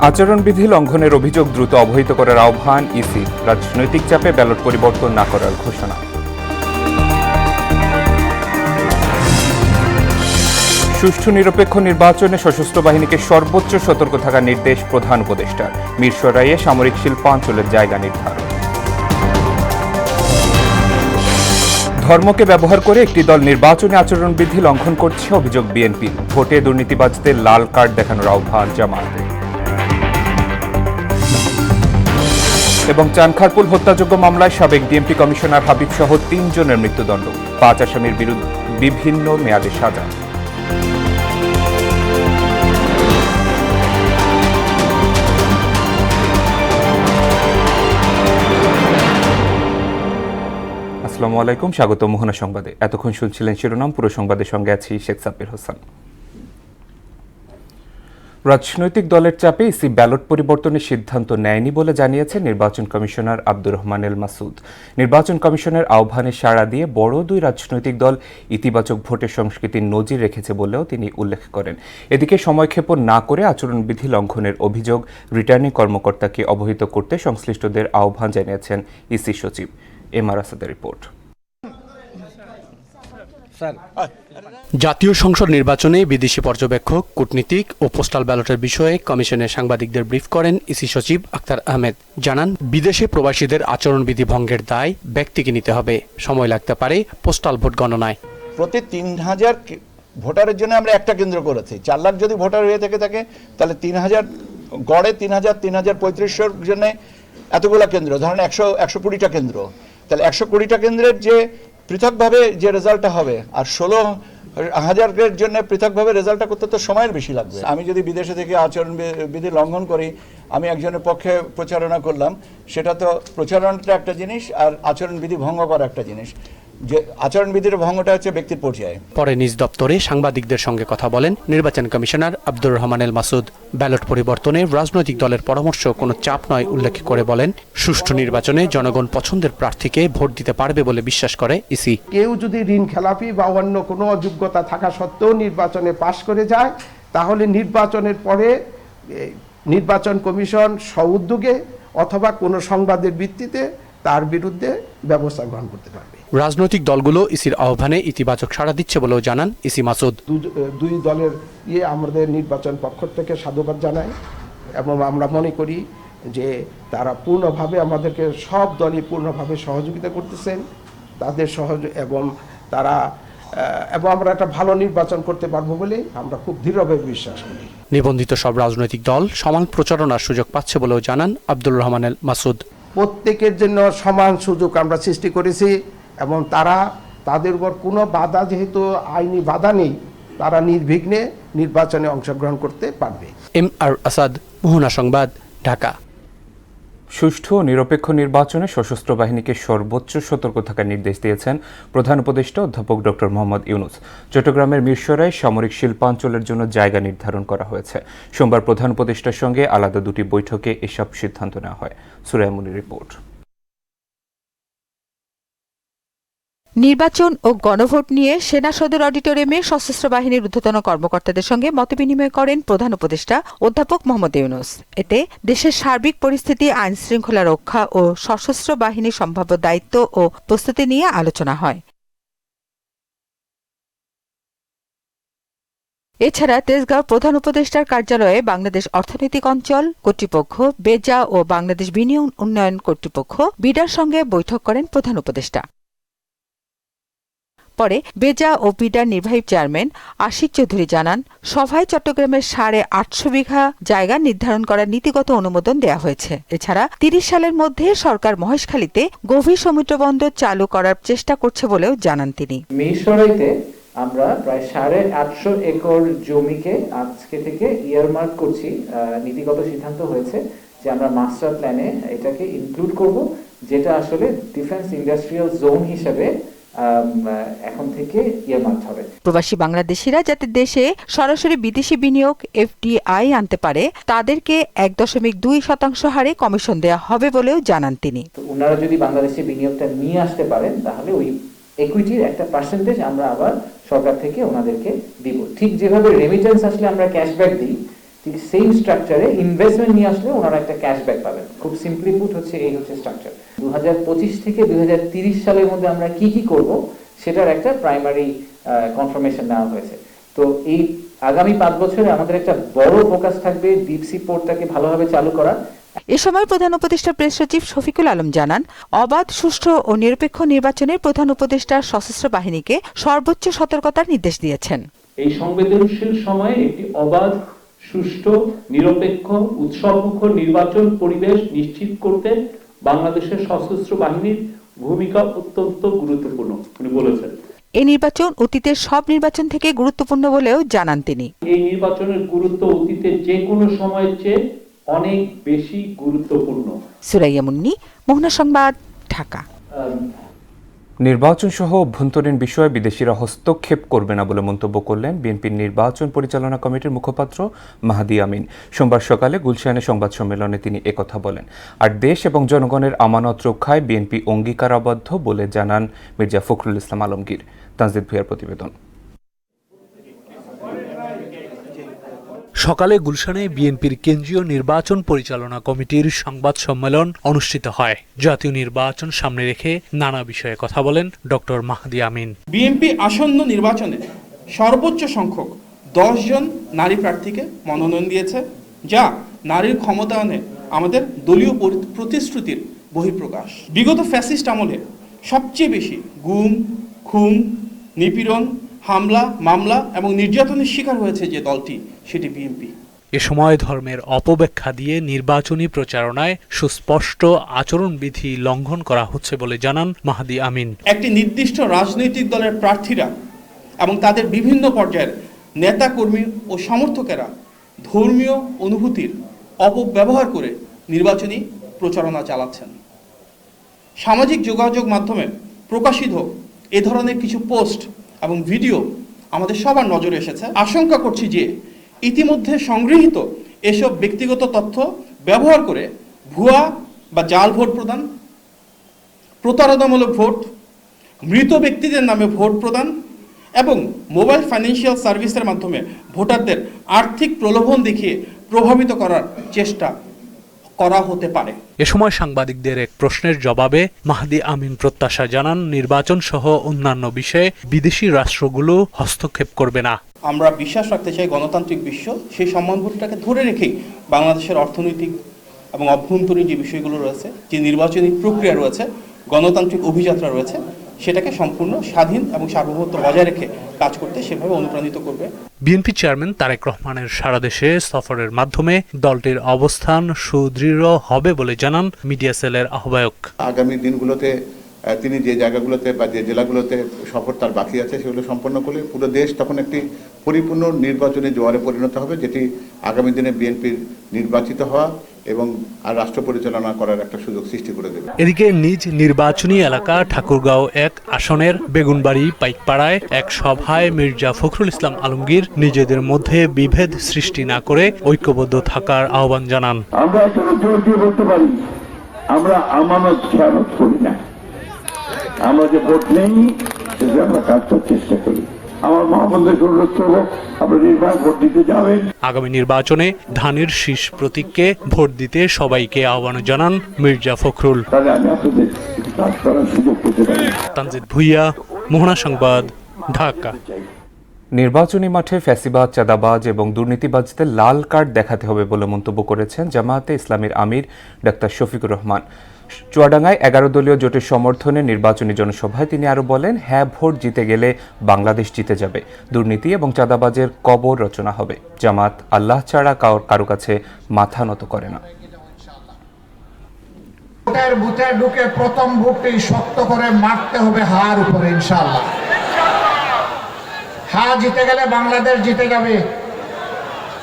আচরণবিধি লঙ্ঘনের অভিযোগ দ্রুত অবহিত করার আহ্বান ইসি। রাজনৈতিক চাপে ব্যালট পরিবর্তন না করার ঘোষণা। সুষ্ঠু নিরপেক্ষ নির্বাচনে সশস্ত্র বাহিনীকে সর্বোচ্চ সতর্ক থাকার নির্দেশ প্রধান উপদেষ্টার। মিরসরাইয়ে সামরিক শিল্পাঞ্চলের জায়গা নির্ধারণ। ধর্মকে ব্যবহার করে একটি দল নির্বাচনী আচরণবিধি লঙ্ঘন করছে অভিযোগ বিএনপি। ভোটে দুর্নীতিবাজদের লাল কার্ড দেখানোর আহ্বান জামায়াতের। এবং চানখারপুল হত্যাযোগ্য মামলায় সাবেক ডিএমপি কমিশনার হাবিব সহ ৩ জনের মৃত্যুদণ্ড, ৫ আসামির বিরুদ্ধে বিভিন্ন মেয়াদে সাজা। আসসালামু আলাইকুম, স্বাগত মোহনা সংবাদে। এতক্ষণ শুনছিলেন শিরোনাম, পুরো সংবাদের সঙ্গে আছি শেখ সাব্বির হোসেন। রাজনৈতিক দলের চাপে ইসি ব্যালট পরিবর্তনের সিদ্ধান্ত নেয়নি বলে জানিয়েছেন নির্বাচন কমিশনার আব্দুর রহমান এল মাসুদ। নির্বাচন কমিশনের আহ্বানে সাড়া দিয়ে বড় দুই রাজনৈতিক দল ইতিবাচক ভোটের সংস্কৃতির নজির রেখেছে বলেও তিনি উল্লেখ করেন। এদিকে সময়ক্ষেপণ না করে আচরণবিধি লঙ্ঘনের অভিযোগ রিটার্নিং কর্মকর্তাকে অবহিত করতে সংশ্লিষ্টদের আহ্বান জানিয়েছেন ইসি সচিব। এমআর আসাদের রিপোর্ট। জাতীয় সংসদ নির্বাচনে বিদেশি পর্যবেক্ষক, কূটনীতিক ও পোস্টাল ব্যালটের বিষয়ে কমিশনের সাংবাদিকদের ব্রিফ করেন ইসি সচিব আখতার আহমেদ। জানান, বিদেশে প্রবাসীদের আচরণবিধি ভঙ্গের দায় ব্যক্তিকে নিতে হবে, সময় লাগতে পারে পোস্টাল ভোট গণনায়। প্রতি ৩,০০০ ভোটারের জন্য আমরা একটা কেন্দ্র করেছি। ৪ লাখ যদি ভোটার হয়ে থাকে তাহলে ৩,০০০ গড়ে ৩,৩35 জন্য এতগুলো কেন্দ্র, ধরেন ১২০টা কেন্দ্র, তাহলে ১২০টা কেন্দ্রের যে পৃথকভাবে যে রেজাল্টটা হবে আর ১৬,০০০-এর জন্য পৃথকভাবে রেজাল্টটা করতে তো সময়ের বেশি লাগবে। আমি যদি বিদেশে থেকে আচরণবিধি লঙ্ঘন করি, আমি একজনের পক্ষে প্রচারণা করলাম, সেটা তো প্রচারণাটা একটা জিনিস আর আচরণবিধি ভঙ্গ করা একটা জিনিস। যে আচরণবিধির ভঙ্গটা হচ্ছে ব্যক্তির পর্যায়ে। পরে নিজ দপ্তরে সাংবাদিকদের সঙ্গে কথা বলেন নির্বাচন কমিশনার আব্দুর রহমান এল মাসুদ। ব্যালট পরিবর্তনে রাজনৈতিক দলের পরামর্শ কোনো চাপ নয় উল্লেখ করে বলেন, সুষ্ঠু নির্বাচনে জনগণ পছন্দের প্রার্থীকে ভোট দিতে পারবে বলে বিশ্বাস করে ইসি। কেউ যদি ঋণ খেলাপি বা অন্য কোনো অযোগ্যতা থাকা সত্ত্বেও নির্বাচনে পাশ করে যায়, তাহলে নির্বাচনের পরে নির্বাচন কমিশন স্ব-উদ্যোগে অথবা কোনো সংবাদের ভিত্তিতে তার বিরুদ্ধে ব্যবস্থা গ্রহণ করতে পারবে। রাজনৈতিক দলগুলো ইসির আহ্বানে ইতিবাচক সাড়া দিচ্ছে বলেও জানান ইসি মাসুদ। দুই দলের আমাদের নির্বাচন পক্ষ থেকে সাধুবাদ জানাই এবং আমরা মনে করি যে তারা পূর্ণভাবে আমাদেরকে, সব দলই পূর্ণভাবে সহযোগিতা করতেছেন, তাদের এবং তারা এবং আমরা একটা ভালো নির্বাচন করতে পারবো বলে আমরা খুব দৃঢ়ভাবে বিশ্বাস করি। নিবন্ধিত সব রাজনৈতিক দল সমান প্রচারণার সুযোগ পাচ্ছে বলেও জানান আব্দুর রহমান এল মাসুদ। প্রত্যেকের জন্য সমান সুযোগ আমরা সৃষ্টি করেছি এবং তাদের উপর কোনো বাধা, যেহেতু আইনি বাধা নেই, তারা নির্বিঘ্নে নির্বাচনে অংশগ্রহণ করতে পারবে। এমআর আসাদ, মোহনা সংবাদ, ঢাকা। সুষ্ঠু ও নিরপেক্ষ নির্বাচনে সশস্ত্র বাহিনীকে সর্বোচ্চ সতর্ক থাকার নির্দেশ দিয়েছেন প্রধান উপদেষ্টা অধ্যাপক ডক্টর মোহাম্মদ ইউনূস। চট্টগ্রামের মিরসরাই সামরিক শিল্পাঞ্চলের জন্য জায়গা নির্ধারণ করা হয়েছে। সোমবার প্রধান উপদেষ্টার সঙ্গে আলাদা দুটি বৈঠকে এসব সিদ্ধান্ত নেওয়া হয়। সুরাইয়া মুনির রিপোর্ট। নির্বাচন ও গণভোট নিয়ে সেনা সদর অডিটোরিয়ামে সশস্ত্র বাহিনীর ঊর্ধ্বতন কর্মকর্তাদের সঙ্গে মতবিনিময় করেন প্রধান উপদেষ্টা অধ্যাপক মোহাম্মদ ইউনূস। এতে দেশের সার্বিক পরিস্থিতি, আইন শৃঙ্খলা রক্ষা ও সশস্ত্র বাহিনীর সম্ভাব্য দায়িত্ব ও প্রস্তুতি নিয়ে আলোচনা হয়। এছাড়া তেজগাঁও প্রধান উপদেষ্টার কার্যালয়ে বাংলাদেশ অর্থনৈতিক অঞ্চল কর্তৃপক্ষ, বেজা ও বাংলাদেশ বিনিয়োগ উন্নয়ন কর্তৃপক্ষ বিডার সঙ্গে বৈঠক করেন প্রধান উপদেষ্টা। পরে বেজা ও বিডার নির্বাহী চেয়ারম্যান আশিক চৌধুরী জানান, সভায় চট্টগ্রামের 850 বিঘা জায়গা নির্ধারণ করার নীতিগত অনুমোদন দেওয়া হয়েছে। এছাড়া 30 সালের মধ্যে সরকার মহেশখালীতে গভীর সমুদ্র বন্দর চালু করার চেষ্টা করছে বলেও জানান তিনি। মিরসরাইতে আমরা প্রায় 850 একর জমিকে আজকে থেকে ইয়ারমার্ক করছি। নীতিগত সিদ্ধান্ত হয়েছে যে আমরা মাস্টার প্ল্যানে এটাকে ইনক্লুড করব, যেটা আসলে ডিফেন্স ইন্ডাস্ট্রিয়াল জোন হিসেবে এখন থেকে ইয়ারমার্ক হবে। প্রবাসী বাংলাদেশিরা যাতে দেশে সরাসরি বিদেশি বিনিয়োগ এফডিআই আনতে পারে, তাদেরকে 1.2% হারে কমিশন দেওয়া হবে বলেও জানান তিনি। ওনারা যদি বাংলাদেশে বিনিয়োগটা নিয়ে আসতে পারেন, তাহলে ওই ইকুইটির একটা পার্সেন্টেজ আমরা আবার সরকার থেকে ওনাদেরকে দিব। ঠিক যেভাবে রেমিটেন্স আসলে আমরা ক্যাশব্যাক দিই, ঠিক সেম স্ট্রাকচারে ইনভেস্টমেন্ট নিয়ে আসলে ওনারা একটা ক্যাশব্যাক পাবেন। খুব সিম্পলি পুট হচ্ছে এই হচ্ছে স্ট্রাকচার। 2025 থেকে 2030 সালের মধ্যে আমরা কি কি করব সেটার একটা প্রাইমারি কনফার্মেশন নেওয়া হয়েছে। তো এই আগামী 5 বছরে আমাদের একটা বড় ফোকাস থাকবে ডিপ সি পোর্টটাকে ভালোভাবে চালু করা। এ সময় প্রধান উপদেষ্টা প্রেস সচিব শফিকুল আলম জানান, অবাধ, সুষ্ঠু ও নিরপেক্ষ নির্বাচনে প্রধান উপদেষ্টা সশস্ত্র বাহিনীকে সর্বোচ্চ সতর্কতার নির্দেশ দিয়েছেন। এই সংবেদনশীল সময়ে একটি অবাধ, সুষ্ঠু, নিরপেক্ষ, উৎসবমুখর নির্বাচন পরিবেশ নিশ্চিত করতে বাংলাদেশের সশস্ত্র বাহিনীর ভূমিকা অত্যন্ত গুরুত্বপূর্ণ উনি বলেছেন। এই নির্বাচন অতীতের সব নির্বাচন থেকে গুরুত্বপূর্ণ বলেও জানান তিনি। এই নির্বাচনের গুরুত্ব অতীতের যে কোনো সময়ের চেয়ে অনেক বেশি গুরুত্বপূর্ণ। সুরাইয়া মুন্নি, মোহনা সংবাদ, ঢাকা। নির্বাচন সহ অভ্যন্তরীণ বিষয়ে বিদেশিরা হস্তক্ষেপ করবে না বলে মন্তব্য করলেন বিএনপির নির্বাচন পরিচালনা কমিটির মুখপাত্র মাহদি আমিন। সোমবার সকালে গুলশানে সংবাদ সম্মেলনে তিনি একথা বলেন। আর দেশ এবং জনগণের আমানত রক্ষায় বিএনপি অঙ্গীকারাবদ্ধ বলে জানান মির্জা ফখরুল ইসলাম আলমগীর। তানজিদ ভুঁইয়ার প্রতিবেদন। সকালে গুলশানে বিএনপির কেন্দ্রীয় নির্বাচন পরিচালনা কমিটির সংবাদ সম্মেলন অনুষ্ঠিত হয়। জাতীয় নির্বাচন সামনে রেখে নানা বিষয়ে কথা বলেন ডক্টর মাহদি আমিন। বিএনপি আসন্ন নির্বাচনে সর্বোচ্চ সংখ্যক 10 জন নারী প্রার্থীকে মনোনয়ন দিয়েছে, যা নারীর ক্ষমতায়নে আমাদের দলীয় প্রতিশ্রুতির বহিঃপ্রকাশ। বিগত ফ্যাসিস্ট আমলে সবচেয়ে বেশি গুম, খুন, নিপীড়ন, হামলা, মামলা এবং নির্যাতনের শিকার হয়েছে যে দলটি, সেটি বিএনপি। এ সময় ধর্মের অপব্যাখ্যা দিয়ে নির্বাচনী প্রচারণায় সুস্পষ্ট আচরণবিধি লঙ্ঘন করা হচ্ছে বলে জানান মাহদি আমিন। একটি নির্দিষ্ট রাজনৈতিক দলের প্রার্থীরা এবং তাদের বিভিন্ন পর্যায়ের নেতা কর্মী ও সমর্থকেরা ধর্মীয় অনুভূতির অপব্যবহার করে নির্বাচনী প্রচারণা চালাচ্ছেন। সামাজিক যোগাযোগ মাধ্যমে প্রকাশিত এ ধরনের কিছু পোস্ট এবং ভিডিও আমাদের সবার নজরে এসেছে। আশঙ্কা করছি যে ইতিমধ্যে সংগৃহীত এসব ব্যক্তিগত তথ্য ব্যবহার করে ভুয়া বা জাল ভোট প্রদান, প্রতারণামূলক ভোট, মৃত ব্যক্তিদের নামে ভোট প্রদান এবং মোবাইল ফাইন্যান্সিয়াল সার্ভিসের মাধ্যমে ভোটারদের আর্থিক প্রলোভন দেখিয়ে প্রভাবিত করার চেষ্টা করা হতে পারে। এ সময় সাংবাদিকদের এক প্রশ্নের জবাবে মাহদি আমিন প্রত্যাশা জানান, নির্বাচন সহ অন্যান্য বিষয়ে বিদেশি রাষ্ট্রগুলো হস্তক্ষেপ করবে না। আমরা বিশ্বাস রাখতে চাই গণতান্ত্রিক বিশ্ব সেই সম্মানবোধটাকে ধরে রেখেই বাংলাদেশের অর্থনৈতিক এবং অভ্যন্তরীণ যে বিষয়গুলো রয়েছে, যে নির্বাচনী প্রক্রিয়া রয়েছে, গণতান্ত্রিক অভিযাত্রা রয়েছে, সেটাকে সম্পূর্ণ স্বাধীন এবং সার্বভৌমত্ব বজায় রেখে কাজ করতে সেভাবে অনুপ্রাণিত করবে। বিএনপি চেয়ারম্যান তারেক রহমানের সারা দেশে সফরের মাধ্যমে দলটির অবস্থান সুদৃঢ় হবে বলে জানান মিডিয়া সেলের আহ্বায়ক। আগামী দিনগুলোতে তিনি যে জায়গাগুলোতে বা যে জেলাগুলোতে সফর তার বাকি আছে সেগুলো সম্পন্ন করলে পুরো দেশ তখন একটি পরিপূর্ণ নির্বাচনী জোয়ারে পরিণত হবে, যেটি আগামী দিনে বিএনপির নির্বাচিত হওয়া এবং আর রাষ্ট্র পরিচালনা করার একটা সুযোগ সৃষ্টি করে দেবে। এদিকে নিজ নির্বাচনী এলাকা ঠাকুরগাঁও 1 আসনের বেগুনবাড়ি পাইকপাড়ায় এক সভায় মির্জা ফখরুল ইসলাম আলমগীর নিজেদের মধ্যে বিভেদ সৃষ্টি না করে ঐক্যবদ্ধ থাকার আহ্বান জানান। আমরা আসলে জোর দিয়ে বলতে পারি, আমরা আমানত খেয়ানত করি না। আমরা যে ভোট নেই সেটা আমরা কাজ করার চেষ্টা করি। আমার মহাবন্ধের অনুরোধ করবো, আপনারা নির্বাচন ভোট দিতে যাবেন। আগামী নির্বাচনে ধানের শীষ প্রতীককে ভোট দিতে সবাইকে আহ্বান জানান মির্জা ফখরুল। তাহলে আমি আপনাদের কাজ করার সুযোগ পেতে পারি। তানজিদ ভুঁইয়া, মোহনা সংবাদ, ঢাকা। নির্বাচনী মাঠে ফ্যাসিবাদ, চাঁদাবাজ এবং দুর্নীতিবাজদের লাল কার্ড দেখাতে হবে বলে মন্তব্য করেছেন জামায়াতে ইসলামীর আমির ডাক্তার শফিকুর রহমান। চুয়াডাঙ্গায় 11 দলীয় জোটের সমর্থনে নির্বাচনী জনসভায় তিনি আরও বলেন, হ্যাঁ ভোট জিতে গেলে বাংলাদেশ জিতে যাবে, দুর্নীতি এবং চাঁদাবাজের কবর রচনা হবে। জামাত আল্লাহ ছাড়া কারো কাছে মাথা নত করে না। ভোটের বুথে ঢুকে প্রথম ভোটটি শক্ত করে মারতে হবে হার উপরে ইনশাআল্লাহ। হ্যাঁ জিতে গেলে বাংলাদেশ জিতে যাবে,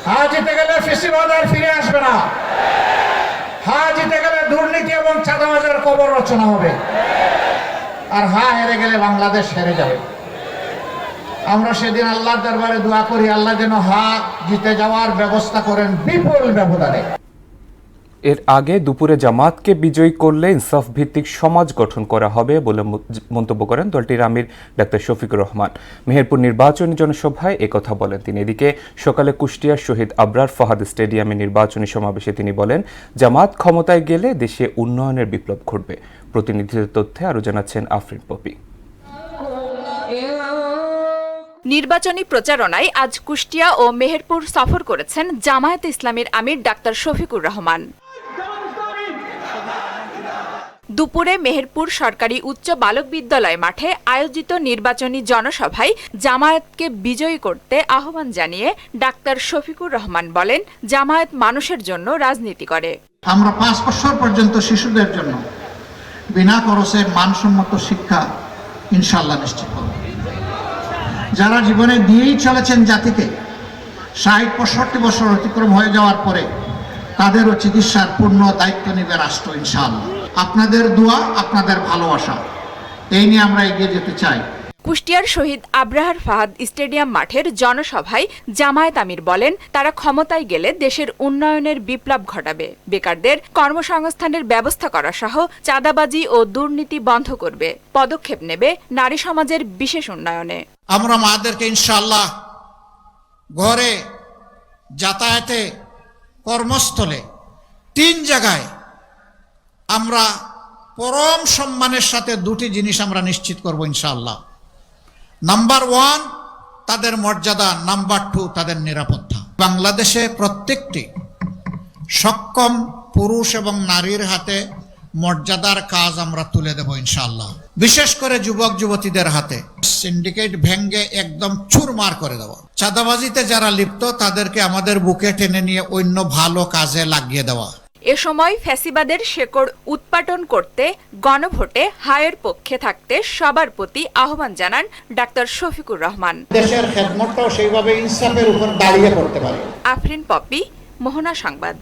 হ্যাঁ জিতে গেলে ফ্যাসিবাদ আর ফিরে আসবে না, হ্যাঁ জিতে গেলে দুর্নীতি এবং চাঁদাবাজের কবর রচনা হবে, আর হ্যাঁ হেরে গেলে বাংলাদেশ হেরে যাবে। আমরা সেদিন আল্লাহর দরবারে দোয়া করি, আল্লাহ যেন হ্যাঁ জিতে যাওয়ার ব্যবস্থা করেন বিপুল ব্যবধানে। এর আগে দুপুরে জামাতকে বিজয়ী করলে ইনসাফ ভিত্তিক সমাজ গঠন করা হবে বলে মন্তব্য করেন দলটির আমির ডাক্তার শফিকুর রহমান। মেহেরপুর নির্বাচনী জনসভায় একথা বলেন তিনি। এদিকে সকালে কুষ্টিয়ার শহীদ আবরার ফাহাদ স্টেডিয়ামে নির্বাচনী সমাবেশে তিনি বলেন, জামাত ক্ষমতায় গেলে দেশে উন্নয়নের বিপ্লব ঘটবে। প্রতিনিধিদের তথ্যে আরও জানাচ্ছেন আফরিন পপি। নির্বাচনী প্রচারণায় আজ কুষ্টিয়া ও মেহেরপুর সফর করেছেন জামায়াতে ইসলামীর আমির ডাক্তার শফিকুর রহমান। দুপুরে মেহেরপুর সরকারি উচ্চ বালক বিদ্যালয় মাঠে আয়োজিত নির্বাচনী জনসভায় জামায়াতকে বিজয়ী করতে আহ্বান জানিয়ে ডাক্তার শফিকুর রহমান বলেন, জামায়াত মানুষের জন্য রাজনীতি করে। আমরা 5 বছর পর্যন্ত শিশুদের জন্য বিনা খরচে মানসম্মত শিক্ষা ইনশাআল্লাহ নিশ্চিত করব। যারা জীবনে দিয়েই চলেছেন জাতিকে, 60-65 বছর অতিক্রম হয়ে যাওয়ার পরে তাদেরও চিকিৎসার পূর্ণ দায়িত্ব নেবে রাষ্ট্র ইনশাআল্লাহ। আপনাদের দোয়া, আপনাদের ভালোবাসা, এই নিয়ে আমরা এগিয়ে যেতে চাই। কুষ্টিয়ার শহীদ আবরার ফাহাদ স্টেডিয়াম মাঠের জনসভায় জামায়াত আমির বলেন, তারা ক্ষমতায় গেলে দেশের উন্নয়নের বিপ্লব ঘটাবে, বেকারদের কর্মসংস্থানের ব্যবস্থা করা সহ চাঁদাবাজি ও দুর্নীতি বন্ধ করবে, পদক্ষেপ নেবে নারী সমাজের বিশেষ উন্নয়নে। আমরা মাদেরকে ইনশাআল্লাহ ঘরে, যাতায়াতে, কর্মস্থলে 3 জায়গায় আমরা পরম সম্মানের সাথে 2টি জিনিস আমরা নিশ্চিত করব ইনশাআল্লাহ। নাম্বার 1 তাদের মর্যাদা, নাম্বার 2 তাদের নিরাপত্তা। বাংলাদেশে প্রত্যেকটি সক্ষম পুরুষ এবং নারীর হাতে মর্যাদার কাজ আমরা তুলে দেব ইনশাআল্লাহ। বিশেষ করে যুবক যুবতীদের হাতে সিন্ডিকেট ভেঙ্গে একদম চুরমার করে দেওয়া, চাঁদাবাজিতে যারা লিপ্ত তাদেরকে আমাদের বুকে টেনে নিয়ে অন্য ভালো কাজে লাগিয়ে দেওয়া। এ সময় ফ্যাসিবাদের শেকড় উৎপাটন করতে গণভোটে হায়ের পক্ষে থাকতে সবার প্রতি আহ্বান জানান ডাক্তার শফিকুর রহমান। দেশের খেদমতটাও সেইভাবে ইনসাফের উপর দাঁড়িয়ে করতে পারে। আফরিন পপি, মোহনা সংবাদ।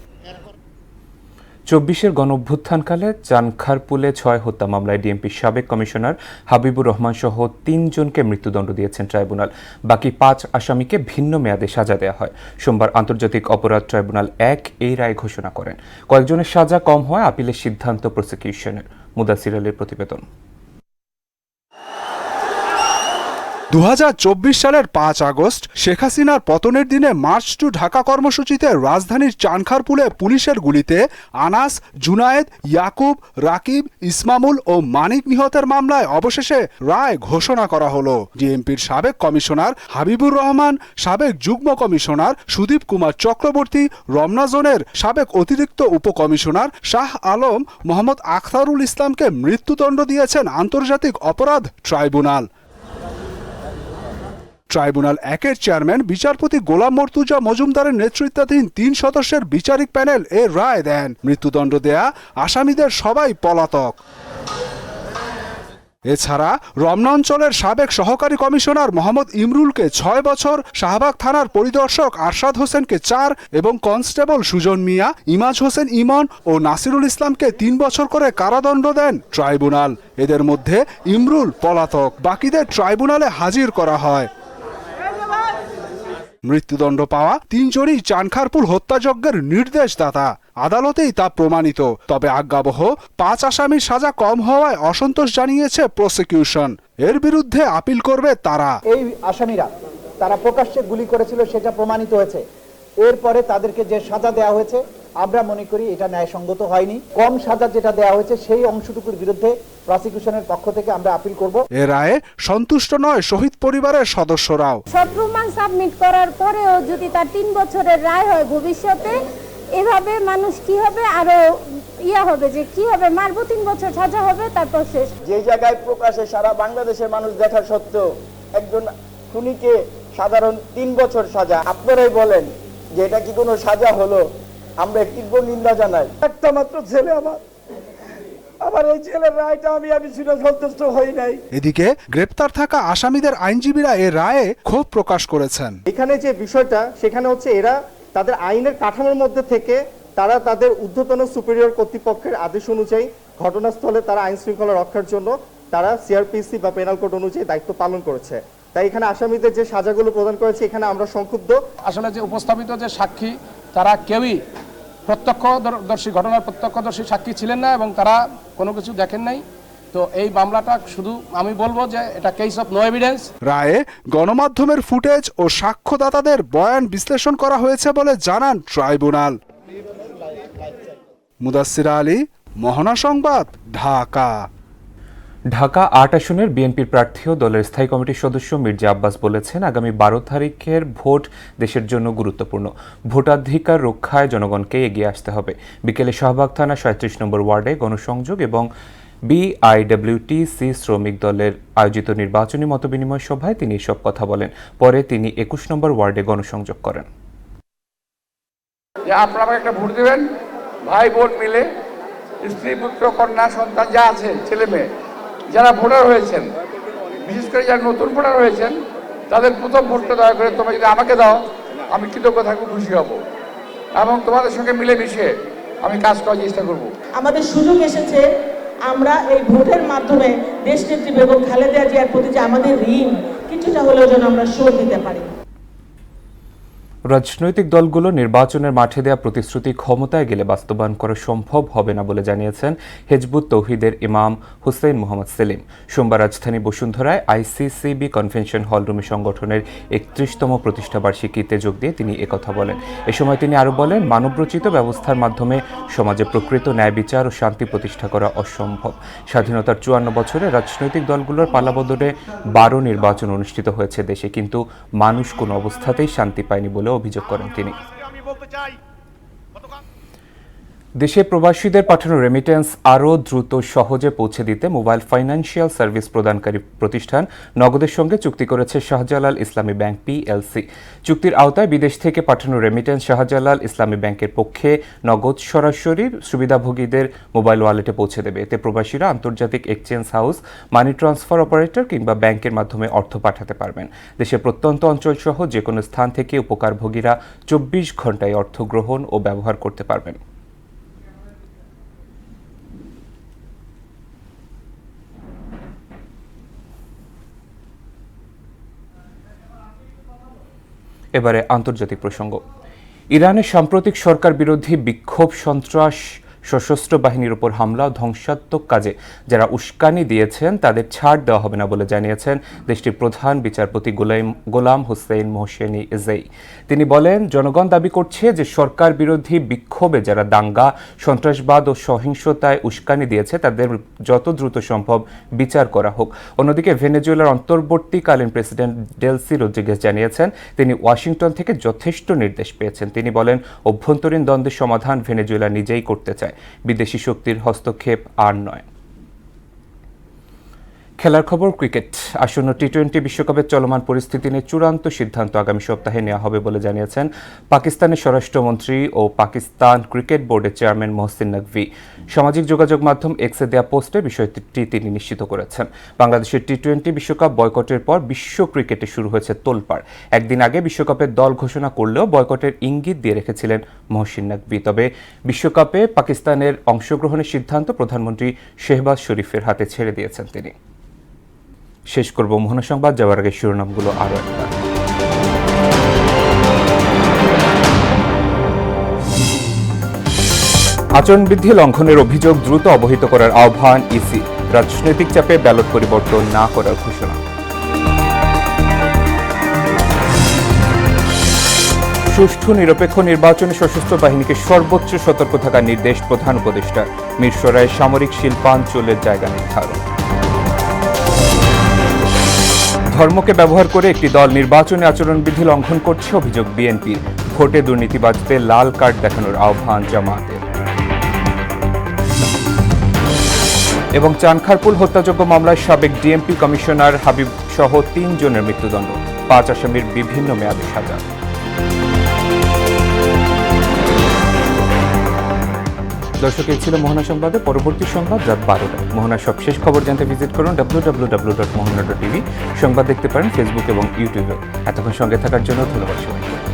24-এর গণঅভ্যুত্থানকালে চানখারপুলে 6 হত্যা মামলায় ডিএমপির সাবেক কমিশনার হাবিবুর রহমান সহ 3 জনকে মৃত্যুদণ্ড দিয়েছেন ট্রাইব্যুনাল। বাকি 5 আসামিকে ভিন্ন মেয়াদে সাজা দেওয়া হয়। সোমবার আন্তর্জাতিক অপরাধ ট্রাইব্যুনাল 1 এই রায় ঘোষণা করেন। কয়েকজনের সাজা কম হয় আপিলের সিদ্ধান্ত প্রসিকিউশনের। মুদাসির আলীর প্রতিবেদন। 2024 সালের 5 আগস্ট শেখ হাসিনার পতনের দিনে মার্চ টু ঢাকা কর্মসূচিতে রাজধানীর চানখারপুলে পুলিশের গুলিতে আনাস, জুনায়েদ, ইয়াকুব, রাকিব, ইসমামুল ও মানিক নিহতের মামলায় অবশেষে রায় ঘোষণা করা হলো। ডিএমপির সাবেক কমিশনার হাবিবুর রহমান, সাবেক যুগ্ম কমিশনার সুদীপ কুমার চক্রবর্তী, রমনা জোনের সাবেক অতিরিক্ত উপকমিশনার শাহ আলম, মোহাম্মদ আখতারুল ইসলামকে মৃত্যুদণ্ড দিয়েছেন আন্তর্জাতিক অপরাধ ট্রাইব্যুনাল। ট্রাইব্যুনাল 1-এর চেয়ারম্যান বিচারপতি গোলাম মর্তুজা মজুমদারের নেতৃত্বাধীন 3 সদস্যের বিচারিক প্যানেল এর রায় দেন। মৃত্যুদণ্ড দেয়া আসামিদের সবাই পলাতক। এছাড়া রমনা অঞ্চলের সাবেক সহকারী কমিশনার মোহাম্মদ ইমরুলকে 6 বছর, শাহবাগ থানার পরিদর্শক আরশাদ হোসেনকে 4 এবং কনস্টেবল সুজন মিয়া, ইমাজ হোসেন ইমন ও নাসিরুল ইসলামকে 3 বছর করে কারাদণ্ড দেন ট্রাইব্যুনাল। এদের মধ্যে ইমরুল পলাতক, বাকিদের ট্রাইব্যুনালে হাজির করা হয়। মৃত্যুদণ্ড পাওয়া 3 জনই চানখারপুল হত্যাযজ্ঞের নির্দেশদাতা। আদালতেই তা প্রমাণিত। তবে আজ্ঞাবহ 5 আসামির সাজা কম হওয়ায় অসন্তোষ জানিয়েছে প্রসিকিউশন। এর বিরুদ্ধে আপিল করবে তারা। এই আসামিরা তারা প্রকাশ্যে গুলি করেছিল, সেটা প্রমাণিত হয়েছে। এরপরে তাদেরকে যে সাজা দেওয়া হয়েছে আমরা মনে করি এটা ন্যায়সঙ্গত হয়নি। কম সাজা যেটা দেওয়া হয়েছে সেই অংশটুকুর বিরুদ্ধে প্রসিকিউশনের পক্ষ থেকে আমরা আপিল করব। এ রায়ে সন্তুষ্ট নয় শহীদ পরিবারের সদস্যরাও। সব প্রমাণ সাবমিট করার পরেও যদি তার 3 বছরের রায় হয়, ভবিষ্যতে এভাবে মানুষ কি হবে, আরো হবে যে কি হবে, মারবো 3 বছর সাজা হবে, তারপর শেষ। যে জায়গায় প্রকাশে সারা বাংলাদেশের মানুষ দেখা সত্ত্বেও একজন খুনিকে সাধারণ 3 বছর সাজা, আপনারাই বলেন যে এটা কি কোনো সাজা হলো? আমরা তীব্র নিন্দা জানাই। একটা মাত্র ছেলে আমার এই ছেলের রায়টা আমি শুনে সন্তুষ্ট হই নাই। এদিকে গ্রেপ্তার থাকা আসামিদের আইনজীবীরা এ রায়ে ক্ষোভ প্রকাশ করেছেন। এখানে যে বিষয়টা সেখানে হচ্ছে এরা তাদের আইনের কাঠামোর মধ্যে থেকে তারা তাদের ঊর্ধ্বতন সুপিরিয়র কর্তৃপক্ষের আদেশ অনুযায়ী ঘটনাস্থলে তারা আইন শৃঙ্খলা রক্ষার জন্য তারা সিআরপিসি বা পেনাল কোড অনুযায়ী দায়িত্ব পালন করেছে। তাই এখানে আসামিদের যে সাজাগুলো প্রদান করেছে এখানে আমরা সংক্ষুব্ধ। আসলে যে উপস্থাপিত যে সাক্ষী তারা কেউই প্রত্যক্ষদর্শী ঘটনার প্রত্যক্ষদর্শী সাক্ষী ছিলেন না এবং তারা কোনো কিছু দেখেন নাই। তো এই মামলাটা শুধু আমি বলবো যে এটা কেস অফ নো এভিডেন্স। রায়ে গণমাধ্যমের ফুটেজ ও সাক্ষ্যদাতাদের বয়ান বিশ্লেষণ করা হয়েছে বলে জানান ট্রাইব্যুনাল। মুদাসসির আলী, মোহনা সংবাদ, ঢাকা। ঢাকা ৮ আসনের বিএনপির প্রার্থী ও দলের স্থায়ী কমিটির সদস্য মির্জা আব্বাস বলেছেন, আগামী ১২ তারিখের ভোট দেশের জন্য গুরুত্বপূর্ণ। ভোটাধিকার রক্ষায় জনগণকে এগিয়ে আসতে হবে। বিকেলে শাহবাগ থানা ৩৭ নম্বর ওয়ার্ডে গণসংযোগ এবং বিআইডব্লিউটিসি শ্রমিক দলের আয়োজিত নির্বাচনী মতবিনিময় সভায় তিনি এসব কথা বলেন। পরে তিনি ২১ নম্বর ওয়ার্ডে গণসংযোগ করেন। আপনারা আমাকে একটা ভোট দেবেন, ভাই বোন মিলে, স্ত্রী পুত্র কন্যা সন্তান যা আছে, ছেলে মেয়ে যারা ভোটার হয়েছেন, বিশেষ করে যারা নতুন ভোটার হয়েছেন, তাদের প্রথম ভোটটা দয়া করে তোমরা যদি আমাকে দাও, আমি কৃতজ্ঞ থাকবো, খুশি হব এবং তোমাদের সঙ্গে মিলেমিশে আমি কাজ করার চেষ্টা করব। আমাদের সুযোগ এসেছে, আমরা এই ভোটের মাধ্যমে দেশনেত্রী বেগম খালেদা জিয়ার প্রতি যে আমাদের ঋণ কিছুটা হলেও যেন আমরা শোধ দিতে পারি। রাজনৈতিক দলগুলো নির্বাচনের মাঠে দেয়া প্রতিশ্রুতি ক্ষমতায় গেলে বাস্তবায়ন করা সম্ভব হবে না বলে জানিয়েছেন হিজবুত তৌহিদের ইমাম হুসেইন মোহাম্মদ সেলিম। সোমবার রাজধানী বসুন্ধরায় আইসিসিবি কনভেনশন হলরুমে সংগঠনের ৩১তম প্রতিষ্ঠাবার্ষিকীতে যোগ দিয়ে তিনি একথা বলেন। এ সময় তিনি আরও বলেন, মানবরচিত ব্যবস্থার মাধ্যমে সমাজে প্রকৃত ন্যায় বিচার ও শান্তি প্রতিষ্ঠা করা অসম্ভব। স্বাধীনতার ৫৪ বছরে রাজনৈতিক দলগুলোর পালাবদলে ১২ নির্বাচন অনুষ্ঠিত হয়েছে দেশে, কিন্তু মানুষ কোনো অবস্থাতেই শান্তি পায়নি বলে অভিযোগ করেন তিনি। দেশে প্রবাসীদের পাঠানো রেমিটেন্স আরও দ্রুত সহজে পৌঁছে দিতে মোবাইল ফাইন্যান্সিয়াল সার্ভিস প্রদানকারী প্রতিষ্ঠান নগদের সঙ্গে চুক্তি করেছে শাহজালাল ইসলামী ব্যাংক পিএলসি। চুক্তির আওতায় বিদেশ থেকে পাঠানো রেমিটেন্স শাহজালাল ইসলামী ব্যাংকের পক্ষে নগদ সরাসরি সুবিধাভোগীদের মোবাইল ওয়ালেটে পৌঁছে দেবে। এতে প্রবাসীরা আন্তর্জাতিক exchange house, money transfer operator কিংবা ব্যাংকের মাধ্যমে অর্থ পাঠাতে পারবেন। দেশের প্রত্যন্ত অঞ্চল সহ যে কোনো স্থান থেকে উপকারভোগীরা ২৪ ঘন্টায় অর্থ গ্রহণ ও ব্যবহার করতে পারবেন। এবারে আন্তর্জাতিক প্রসঙ্গ। ইরানের সাম্প্রতিক সরকার বিরোধী বিক্ষোভ, সন্ত্রাস, সশস্ত্র বাহিনীর উপর হামলা ও ধ্বংসাত্মক কাজে যারা উস্কানি দিয়েছেন তাদের ছাড় দেওয়া হবে না বলে জানিয়েছেন দেশটির প্রধান বিচারপতি গোলাম হোসেন মোহসেনি এজেই। তিনি বলেন, জনগণ দাবি করছে যে সরকার বিরোধী বিক্ষোভে যারা দাঙ্গা, সন্ত্রাসবাদ ও সহিংসতায় উস্কানি দিয়েছে তাদের যত দ্রুত সম্ভব বিচার করা হোক। অন্যদিকে ভেনেজুয়েলার অন্তর্বর্তীকালীন প্রেসিডেন্ট ডেলসি রদ্রিগেজ জানিয়েছেন তিনি ওয়াশিংটন থেকে যথেষ্ট নির্দেশ পেয়েছেন। তিনি বলেন, অভ্যন্তরীণ দ্বন্দ্বের সমাধান ভেনেজুয়েলা নিজেই করতে চায়, বিদেশি শক্তির হস্তক্ষেপ আর নয়। খেলার খবর, ক্রিকেট। আসন্ন টি-20 বিশ্বকাপের চলমান পরিস্থিতি নিয়ে চূড়ান্ত সিদ্ধান্ত আগামী সপ্তাহে নেওয়া হবে বলে জানিয়েছেন পাকিস্তানের স্বরাষ্ট্রমন্ত্রী ও পাকিস্তান ক্রিকেট বোর্ডের চেয়ারম্যান মহসিন নকভি। সামাজিক যোগাযোগ মাধ্যম এক্সে দেয়া পোস্টে বিষয়টি তিনি নিশ্চিত করেছেন। বাংলাদেশের টি-20 বিশ্বকাপ বয়কটের পর বিশ্ব ক্রিকেটে শুরু হয়েছে তোলপাড়। একদিন আগে বিশ্বকাপের দল ঘোষণা করলেও বয়কটের ইঙ্গিত দিয়ে রেখেছিলেন মহসিন নকভি। তবে বিশ্বকাপে পাকিস্তানের অংশগ্রহণের সিদ্ধান্ত প্রধানমন্ত্রী শেহবাজ শরীফের হাতে ছেড়ে দিয়েছেন তিনি। শেষ করব মোহনা সংবাদ, যাওয়ার আগে শিরোনামগুলো আরও একবার। আচরণবিধি লঙ্ঘনের অভিযোগ দ্রুত অবহিত করার আহ্বান ইসি। রাজনৈতিক চাপে ব্যালট পরিবর্তন না করার ঘোষণা। সুষ্ঠু নিরপেক্ষ নির্বাচনে সশস্ত্র বাহিনীকে সর্বোচ্চ সতর্ক থাকার নির্দেশ প্রধান উপদেষ্টার। মিরসরাইয়ে সামরিক শিল্পাঞ্চলের জায়গা নির্ধারণ। ধর্মকে ব্যবহার করে একটি দল নির্বাচনে আচরণবিধি লঙ্ঘন করছে অভিযোগ বিএনপির। ভোটে দুর্নীতিবাজদের লাল কার্ড দেখানোর আহ্বান জামায়াতের। এবং চানখারপুল হত্যাযজ্ঞ মামলায় সাবেক ডিএমপি কমিশনার হাবিব সহ ৩ জনের মৃত্যুদণ্ড, ৫ আসামির বিভিন্ন মেয়াদী সাজা। দর্শক, এই ছিল মোহনা সংবাদে। পরবর্তী সংবাদ রাত ১২টায়। মোহনার সবশেষ খবর জানতে ভিজিট করুন www.mohana.tv। সংবাদ দেখতে পারেন ফেসবুক এবং ইউটিউবে। এতক্ষণ সঙ্গে থাকার জন্য ধন্যবাদ সবাইকে।